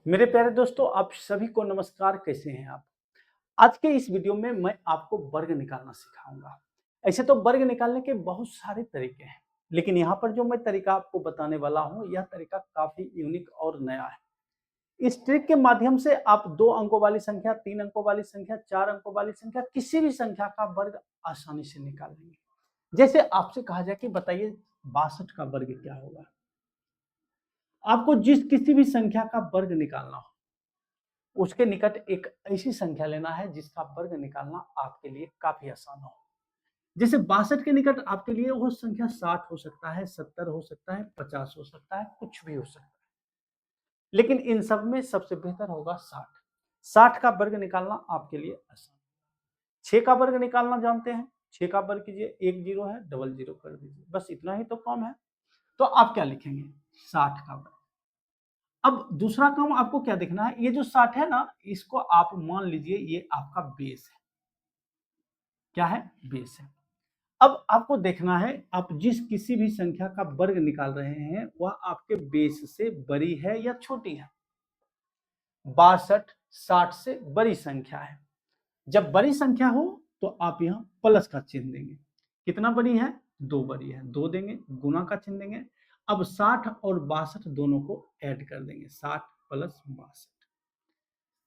मेरे प्यारे दोस्तों, आप सभी को नमस्कार। कैसे हैं आप? आज के इस वीडियो में मैं आपको वर्ग निकालना सिखाऊंगा। ऐसे तो वर्ग निकालने के बहुत सारे तरीके हैं, लेकिन यहाँ पर जो मैं तरीका आपको बताने वाला हूँ, यह तरीका काफी यूनिक और नया है। इस ट्रिक के माध्यम से आप 2 अंकों वाली संख्या, 3 अंकों वाली संख्या, 4 अंकों वाली संख्या, किसी भी संख्या का वर्ग आसानी से निकाल लेंगे। जैसे आपसे कहा जाए कि बताइए 62 का वर्ग क्या होगा। आपको जिस किसी भी संख्या का वर्ग निकालना हो, उसके निकट एक ऐसी संख्या लेना है जिसका वर्ग निकालना आपके लिए काफी आसान हो। जैसे 62 के निकट आपके लिए वो संख्या 60 हो सकता है, 70 हो सकता है, 50 हो सकता है, कुछ भी हो सकता है। लेकिन इन सब में सबसे बेहतर होगा 60। 60 का वर्ग निकालना आपके लिए आसान। 6 का वर्ग निकालना जानते हैं। 6 का वर्ग कीजिए, एक जीरो है, डबल जीरो कर दीजिए, बस इतना ही तो काम है। तो आप क्या लिखेंगे? 60 का वर्ग। अब दूसरा काम आपको क्या देखना है, ये जो 60 है ना, इसको आप मान लीजिए ये आपका बेस है। क्या है? बेस है। अब आपको देखना है, आप जिस किसी भी संख्या का वर्ग निकाल रहे हैं वह आपके बेस से बड़ी है या छोटी है। 62 60 से बड़ी संख्या है। जब बड़ी संख्या हो तो आप यहाँ प्लस का चिन्ह देंगे। कितना बड़ी है? 2 बड़ी है, 2 देंगे, गुना का चिन्ह देंगे। अब 60 और 62 दोनों को ऐड कर देंगे, 60 प्लस 62।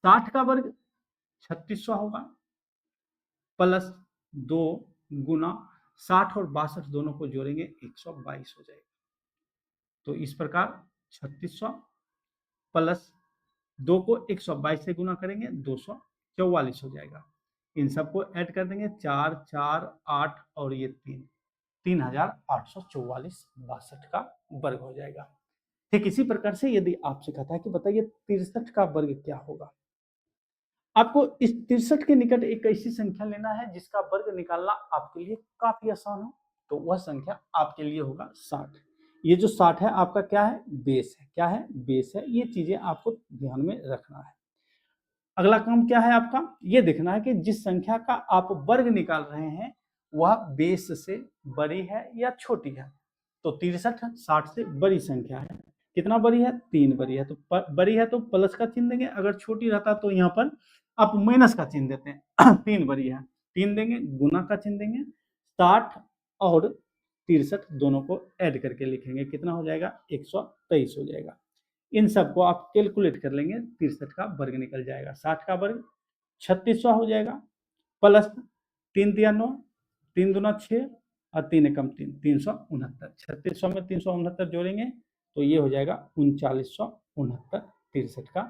60 का वर्ग 3600 होगा, प्लस 2 गुना 60 और 62 दोनों को जोड़ेंगे 122 हो जाएगा। तो इस प्रकार 3600 प्लस 2 को 122 से गुना करेंगे 244 हो जाएगा। इन सबको ऐड कर देंगे, 4 4 8 और ये 3, 3844 62 का वर्ग हो जाएगा। ठीक इसी प्रकार से यदि आपसे कहता है कि बताइए 63 का वर्ग क्या होगा, आपको इस 63 के निकट एक ऐसी संख्या लेना है जिसका वर्ग निकालना आपके लिए काफी आसान हो। तो वह संख्या आपके लिए होगा 60। ये जो 60 है आपका क्या है? बेस है। क्या है? बेस है। ये चीजें आपको ध्यान में रखना है। अगला काम क्या है आपका? ये देखना है कि जिस संख्या का आप वर्ग निकाल रहे हैं वह बेस से बड़ी है या छोटी है। तो 63 60 से बड़ी संख्या है। कितना बड़ी है? 3 बड़ी है। तो बड़ी है तो प्लस का चिन्ह देंगे, अगर छोटी रहता तो यहाँ पर आप माइनस का चिन्ह देते हैं। 3 बड़ी है, 3 देंगे, गुना का चिन्ह देंगे। 60 और 63 दोनों को ऐड करके लिखेंगे, कितना हो जाएगा? 123 हो जाएगा। इन सबको आप कैलकुलेट कर लेंगे, 63 का वर्ग निकल जाएगा। 60 का वर्ग 3600 हो जाएगा, प्लस 3 तिया 9, 3 दूना 6 और 3 एकम 3, 369। 3600 में 369 जोड़ेंगे तो ये हो जाएगा 3969। 63 का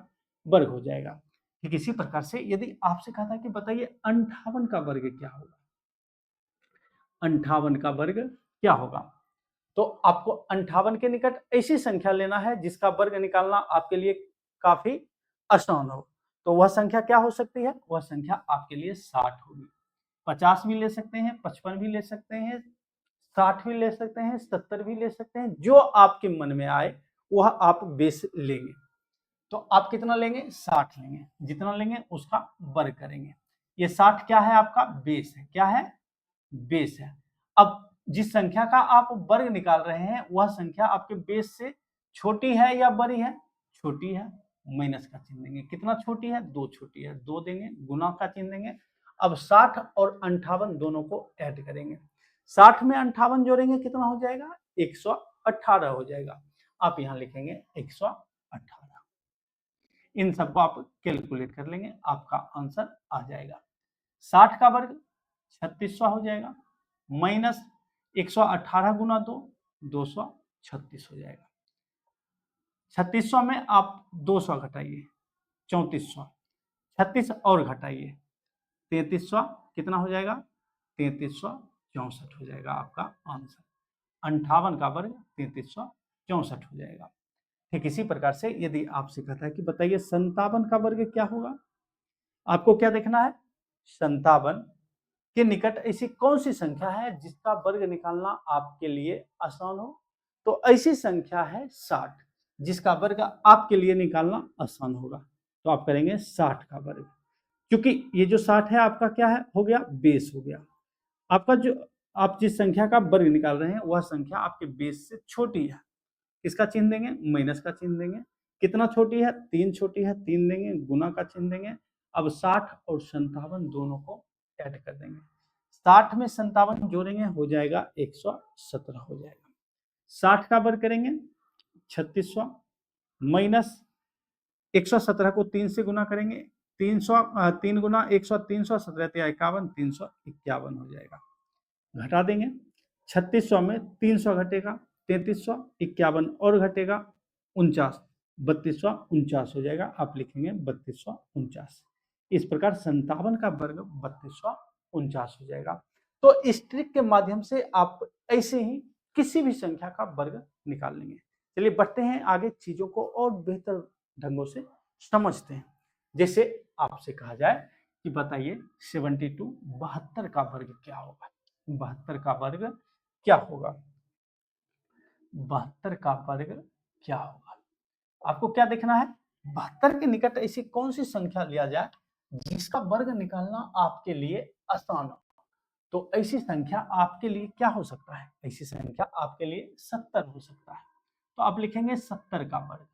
वर्ग हो जाएगा। ठीक इसी प्रकार से यदि आपसे कहा था कि बताइए 58 का वर्ग क्या होगा, 58 का वर्ग क्या होगा, तो आपको 58 के निकट ऐसी संख्या लेना है जिसका वर्ग निकालना आपके लिए काफी आसान हो। तो वह संख्या क्या हो सकती है? वह संख्या आपके लिए 60 होगी। 50 भी ले सकते हैं, 55 भी ले सकते हैं, 60 भी ले सकते हैं, 70 भी ले सकते हैं, जो आपके मन में आए वह आप बेस लेंगे। तो आप कितना लेंगे? 60 लेंगे। जितना लेंगे उसका वर्ग करेंगे। ये 60 क्या है? आपका बेस है। क्या है? बेस है। अब जिस संख्या का आप वर्ग निकाल रहे हैं वह संख्या आपके बेस से छोटी है या बड़ी है? छोटी है। माइनस का चिन्ह देंगे। कितना छोटी है? 2 छोटी है, 2 देंगे, गुना का चिन्ह देंगे। अब 60 और 58 दोनों को ऐड करेंगे। 60 में 58 जोड़ेंगे, कितना हो जाएगा? 118 हो जाएगा। आप यहाँ लिखेंगे 118। इन सबको आप कैलकुलेट कर लेंगे, आपका आंसर आ जाएगा। 60 का वर्ग 3600 हो जाएगा, माइनस 118 गुना 2, 236 हो जाएगा। 3600 में आप 200 घटाइए, 3400, 36 और घटाइए, 3300, कितना हो जाएगा? 3364 हो जाएगा आपका आंसर। 58 का वर्ग 3364 हो जाएगा। ठीक इसी प्रकार से यदि आपसे कहता है कि बताइए 57 का वर्ग क्या होगा, आपको क्या देखना है? 57 के निकट ऐसी कौन सी संख्या है जिसका वर्ग निकालना आपके लिए आसान हो। तो ऐसी संख्या है 60, जिसका वर्ग आपके लिए निकालना आसान होगा। तो आप करेंगे 60 का वर्ग, क्योंकि ये जो 60 है आपका क्या है? हो गया बेस, हो गया आपका। जो आप जिस संख्या का वर्ग निकाल रहे हैं वह संख्या आपके बेस से छोटी है। किसका चिन्ह देंगे? माइनस का चिन्ह देंगे। कितना छोटी है, 3 छोटी है, 3 देंगे, गुना का चिन्ह देंगे। अब 60 और 57 दोनों को ऐड कर देंगे। 60 में 57 जोड़ेंगे, हो जाएगा 117 हो जाएगा। 60 का वर्ग करेंगे 3600 माइनस 117 को 3 से गुना करेंगे, 3 गुना 100, 317 51, 351 हो जाएगा। घटा देंगे, 3600 में 300 घटेगा, 3300, 51 और घटेगा 49, 3249 हो जाएगा। आप लिखेंगे 3249। इस प्रकार 57 का वर्ग 3249 हो जाएगा। तो इस ट्रिक के माध्यम से आप ऐसे ही किसी भी संख्या का वर्ग निकाल लेंगे। चलिए बढ़ते हैं आगे, चीजों को और बेहतर ढंगों से समझते हैं। जैसे आपसे कहा जाए कि बताइए 72 का वर्ग क्या होगा। 72 का वर्ग क्या होगा? 72 का वर्ग क्या होगा? आपको क्या देखना है? 72 के निकट ऐसी कौन सी संख्या लिया जाए जिसका वर्ग निकालना आपके लिए आसान हो। तो ऐसी संख्या आपके लिए क्या हो सकता है? ऐसी संख्या आपके लिए 70 हो सकता है। तो आप लिखेंगे 70 का वर्ग।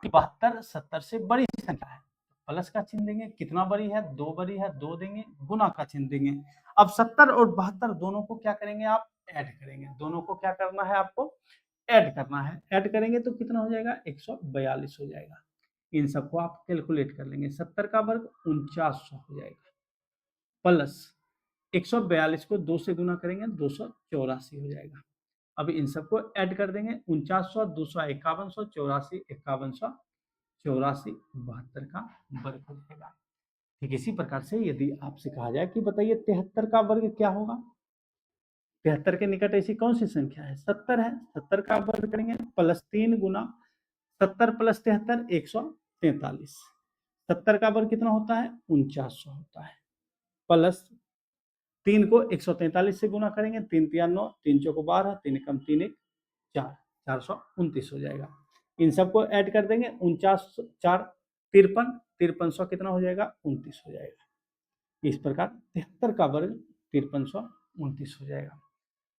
72 70 से बड़ी संख्या है, प्लस का चिन्ह देंगे। कितना बड़ी है? 2 बड़ी है, 2 देंगे, गुना का चिन्ह देंगे। अब 70 और 72 दोनों को क्या करेंगे? आप ऐड करेंगे। दोनों को क्या करना है? आपको ऐड करना है। ऐड करेंगे तो कितना हो जाएगा? 142 हो जाएगा। इन सबको आप कैलकुलेट कर लेंगे। 70 का वर्ग 4900 हो जाएगा, प्लस 142 को 2 से गुना करेंगे, 284 हो जाएगा। अब इन सबको ऐड कर देंगे। 4900, 200, 5100, 84, 5100, 84, 72 का वर्ग हो जाएगा। ठीक इसी प्रकार से यदि आपसे कहा जाए कि बताइए 73 का वर्ग क्या होगा। 73 के निकट ऐसी कौन सी संख्या है? 70 है। 70 का वर्ग करेंगे, प्लस 3 गुना 70 प्लस 73 143। 70 का वर्ग कितना होता है? 4900 होता है, प्लस 3 को 143 से गुना करेंगे, 3 3 9, 3 चौको 12, 3 कम 3 1 4, 429 हो जाएगा। इन सबको ऐड कर देंगे। 49 4 53, 5300 कितना हो जाएगा? 29 हो जाएगा। इस प्रकार 73 का वर्ग 5329 हो जाएगा।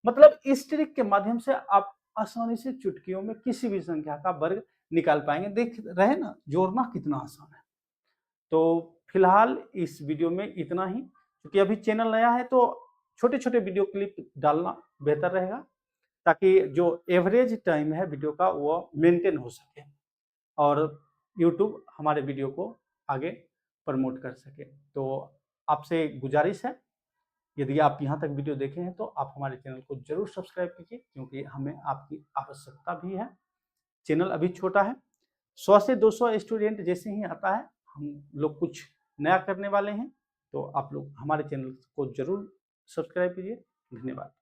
मतलब इस ट्रिक के माध्यम से आप आसानी से चुटकियों में किसी भी संख्या का वर्ग निकाल पाएंगे। देख रहे ना, जोड़ना कितना आसान है। तो फिलहाल इस वीडियो में इतना ही, क्योंकि अभी चैनल नया है तो छोटे छोटे वीडियो क्लिप डालना बेहतर रहेगा, ताकि जो एवरेज टाइम है वीडियो का वो मेंटेन हो सके और यूट्यूब हमारे वीडियो को आगे प्रमोट कर सके। तो आपसे गुजारिश है, यदि आप यहाँ तक वीडियो देखे हैं तो आप हमारे चैनल को जरूर सब्सक्राइब कीजिए, क्योंकि हमें आपकी आवश्यकता भी है। चैनल अभी छोटा है, 100 से 200 स्टूडेंट जैसे ही आता है हम लोग कुछ नया करने वाले हैं। तो आप लोग हमारे चैनल को जरूर सब्सक्राइब कीजिए। धन्यवाद।